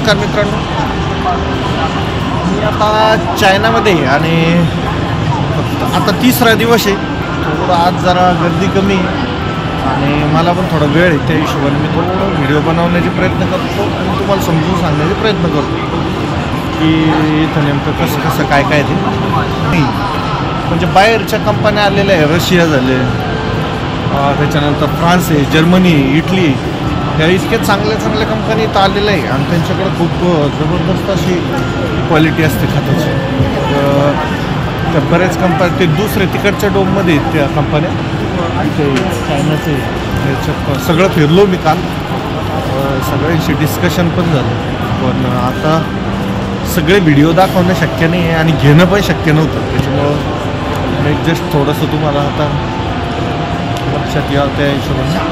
नमस्कार मित्रांनो, मी आता चायनामध्ये आणि आता तिसरा दिवस आहे. थोडं आज जरा गर्दी कमी आणि मला पण थोडा वेळ आहे. त्या हिशोबाने मी थोडं व्हिडिओ बनवण्याचे प्रयत्न करतो आणि तुम्हाला समजून सांगण्याचे प्रयत्न करतो की इथं नेमकं कसं कसं काय काय ते नाही. म्हणजे बाहेरच्या कंपन्या आलेल्या आहे, रशिया झाले, त्याच्यानंतर फ्रान्स आहे, जर्मनी, इटली, या इतक्या चांगल्या चांगल्या कंपनी इथं आलेल्या आहे आणि त्यांच्याकडे खूप जबरदस्त अशी क्वालिटी असते खताची. त्या बऱ्याच कंपन्या ते दुसरे तिकडच्या डोममध्ये आहेत त्या कंपन्या. ते चायनाचे याच्यात सगळं फिरलो मी काल, सगळ्यांशी डिस्कशन पण झालं. पण आता सगळे व्हिडिओ दाखवणं शक्य नाही आहे आणि घेणं पण शक्य नव्हतं. त्याच्यामुळं मी जस्ट थोडंसं तुम्हाला आता लक्षात यावं त्या हिशोबाने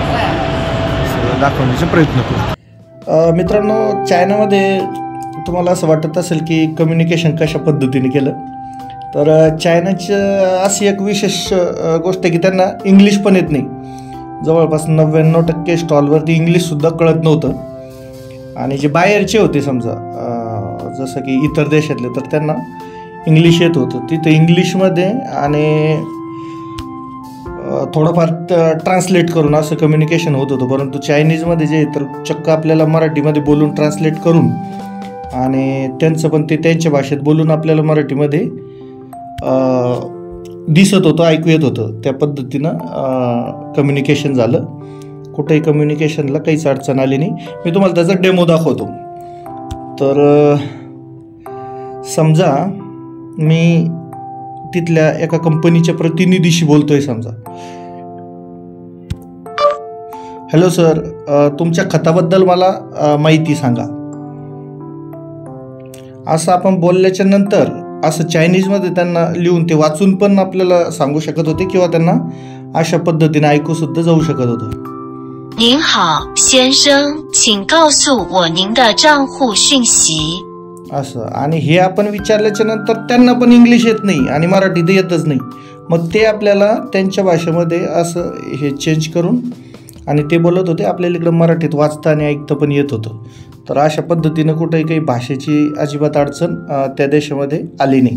सगळं दाखवण्याचा प्रयत्न करू. मित्रांनो, चायनामध्ये तुम्हाला असं वाटत असेल की कम्युनिकेशन कशा पद्धतीने केलं, तर चायनाचं अशी एक विशेष गोष्ट आहे की त्यांना इंग्लिश पण येत नाही. जवळपास 99% स्टॉलवरती इंग्लिशसुद्धा कळत नव्हतं. आणि जे बाहेरचे होते समजा जसं की इतर देशातले, तर त्यांना इंग्लिश येत होतं. तिथं इंग्लिशमध्ये आणि थोडंफार ट्रान्सलेट करून असं कम्युनिकेशन होत होतं. परंतु चायनीजमध्ये जे तर चक्क आपल्याला मराठीमध्ये बोलून ट्रान्सलेट करून आणि त्यांचं पण ते त्यांच्या भाषेत बोलून आपल्याला मराठीमध्ये दिसत होतं, ऐकू येत होतं. त्या पद्धतीनं कम्युनिकेशन झालं. कुठेही कम्युनिकेशनला काहीच अडचण आली नाही. मी तुम्हाला त्याचा डेमो दाखवतो. तर समजा मी तिथल्या एका कंपनीच्या प्रतिनिधीशी बोलतोय. समजा, हॅलो सर, तुमच्या खताबद्दल मला माहिती सांगा, असं आपण बोलल्याच्या नंतर असं चायनीजमध्ये त्यांना लिहून ते वाचून पण आपल्याला सांगू शकत होते किंवा त्यांना अशा पद्धतीने ऐकू सुद्धा जाऊ शकत होतं. 您好，先生，请告诉我您的账户讯息。असं. आणि हे आपण विचारल्याच्या नंतर त्यांना पण इंग्लिश येत नाही आणि मराठीत येतच नाही. मग ते आपल्याला त्यांच्या भाषेमध्ये असं हे चेंज करून आणि ते बोलत होते, आपल्याला इकडं मराठीत वाचता आणि ऐकतं पण येत होतं. तर अशा पद्धतीनं कुठेही काही भाषेची अजिबात अडचण त्या देशामध्ये आली नाही.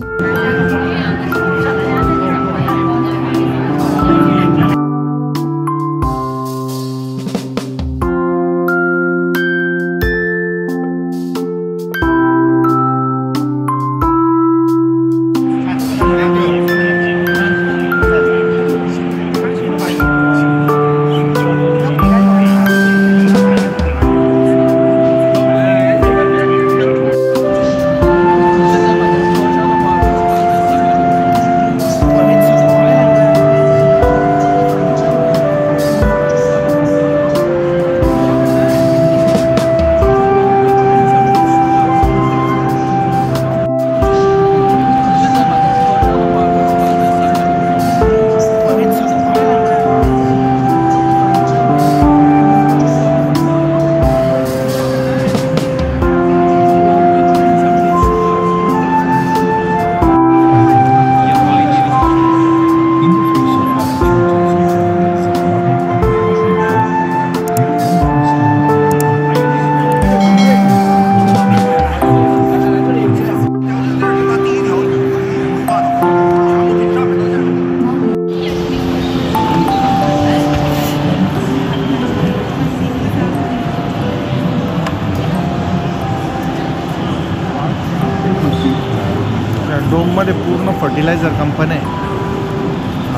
डोममध्ये पूर्ण फर्टिलायझर कंपनी आहे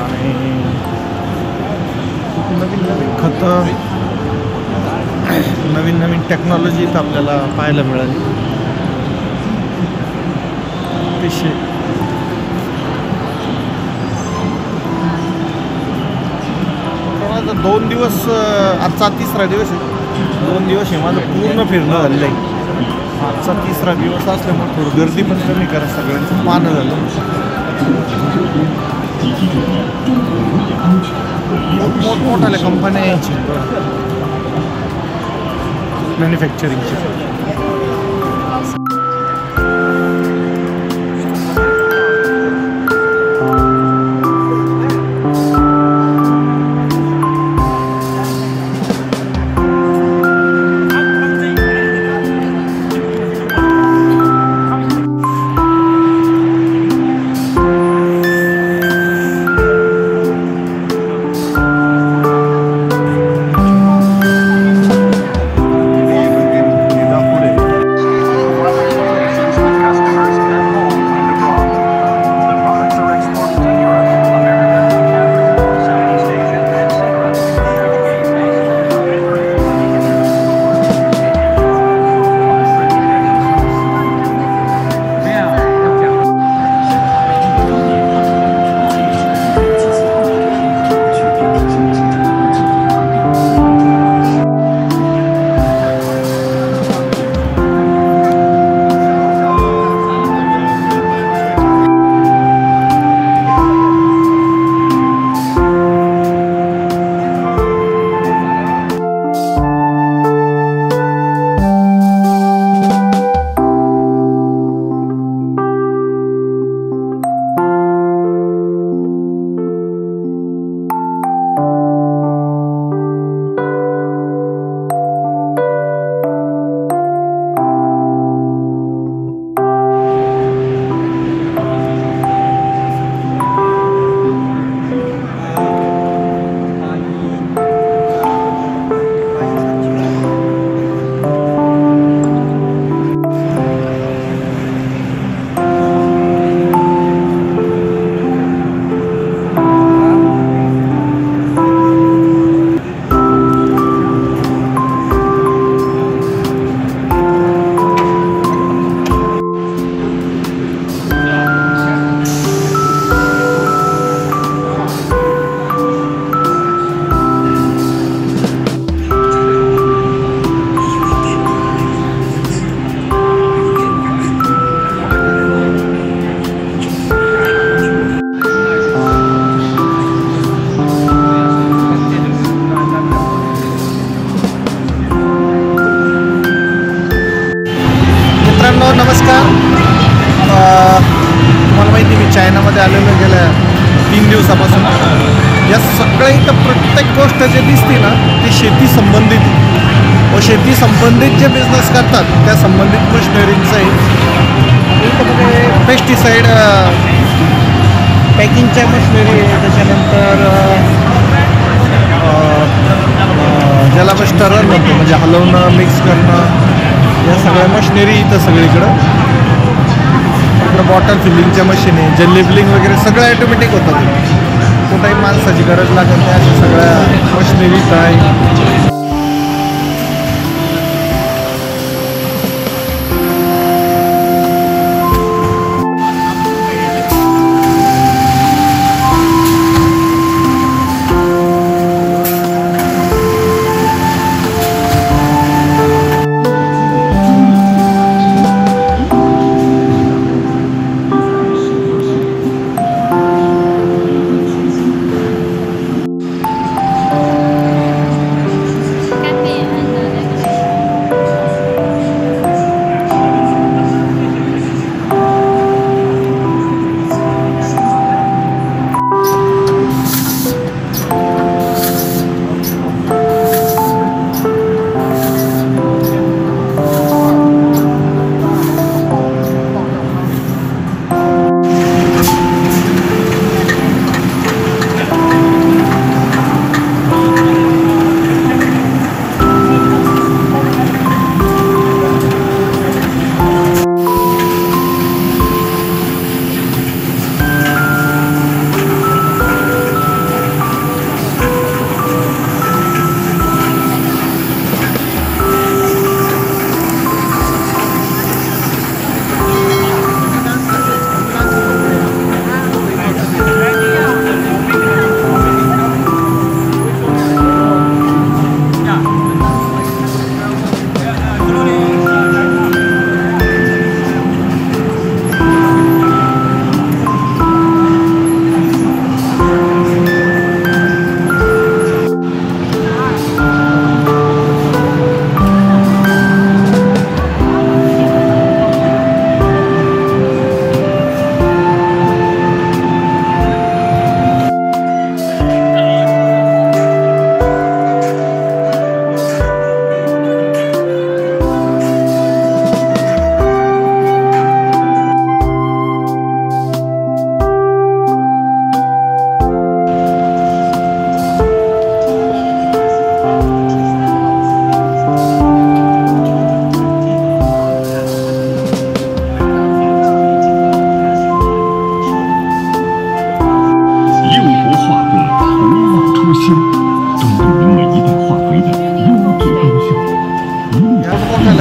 आणि खूप नवीन नवीन खतं, नवीन नवीन टेक्नॉलॉजी इथं आपल्याला पाहायला मिळाली. अतिशय दोन दिवस, आजचा तिसरा दिवस आहे. 2 दिवस हे माझं पूर्ण फिरणं झालेलं आहे. आजचा तिसरा दिवस असल्यामुळे थोडं गर्दी पण कमी करा, सगळ्यांचं पानं झालं. मोठमोठ्या कंपन्या यायची मॅन्युफॅक्चरिंगची. नमस्कार. तुम्हाला माहिती मी चायनामध्ये आलेलो गेल्या 3 दिवसापासून. या सगळ्या इथं प्रत्येक गोष्ट जे दिसते ना ती शेती संबंधित व शेती संबंधित जे बिझनेस करतात त्या संबंधित मशिनरींचं आहे. इथं म्हणजे पेस्टिसाईड पॅकिंगच्या मशिनरी आहे, त्याच्यानंतर ज्याला आपण स्टरर म्हणतो म्हणजे हलवणं मिक्स करणं या सगळ्या मशिनरी इथं सगळीकडं. इकडं बॉटल फिलिंगच्या मशीन आहे, जे लेबलिंग वगैरे सगळं ॲटोमॅटिक होतं. कुठेही माणसाची गरज लागत नाही अशा सगळ्या मशिनरी इथं आहे.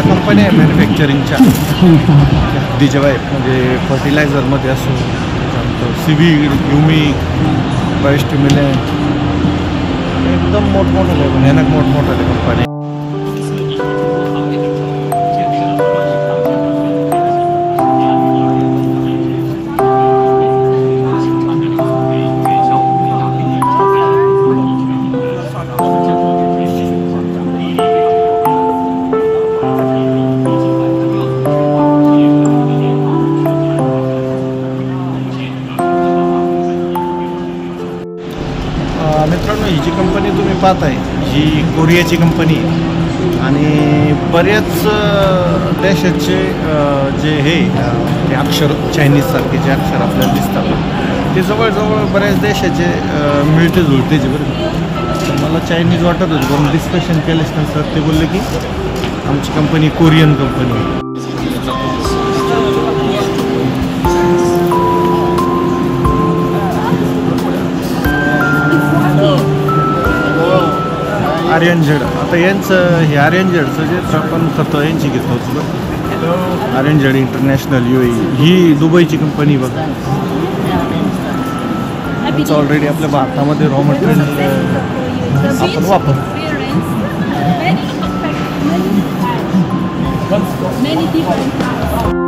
कंपन्या आहे मॅन्युफॅक्चरिंगच्या हद्दीच्या बाहेर म्हणजे फर्टिलायझरमध्ये असो त्यानंतर सिव्हिड ह्युमिक बायोस्टिम्युलंट एकदम मोठमोठाले भयानक मोठमोठाले कंपनी. मित्रांनो ही जी कंपनी तुम्ही पाहताय ही कोरियाची कंपनी आहे आणि बऱ्याच देशाचे जे हे ते अक्षर चायनीजसारखे जे अक्षर आपल्याला दिसतात ते जवळजवळ बऱ्याच देशाचे मिळते जुळतेचे. बरं तर मला चायनीज वाटत होते पण डिस्कशन केल्यानंतर ते बोलले की आमची कंपनी कोरियन कंपनी आहे. आर्यनझेड आता यांचं हे आर्यनझेडचं जे आपण करतो यांची घेतो आर्यनझेड इंटरनॅशनल UAE ही दुबईची कंपनी बघा. ऑलरेडी आपल्या भारतामध्ये रॉ मटेरियल आपण वापरतो. many different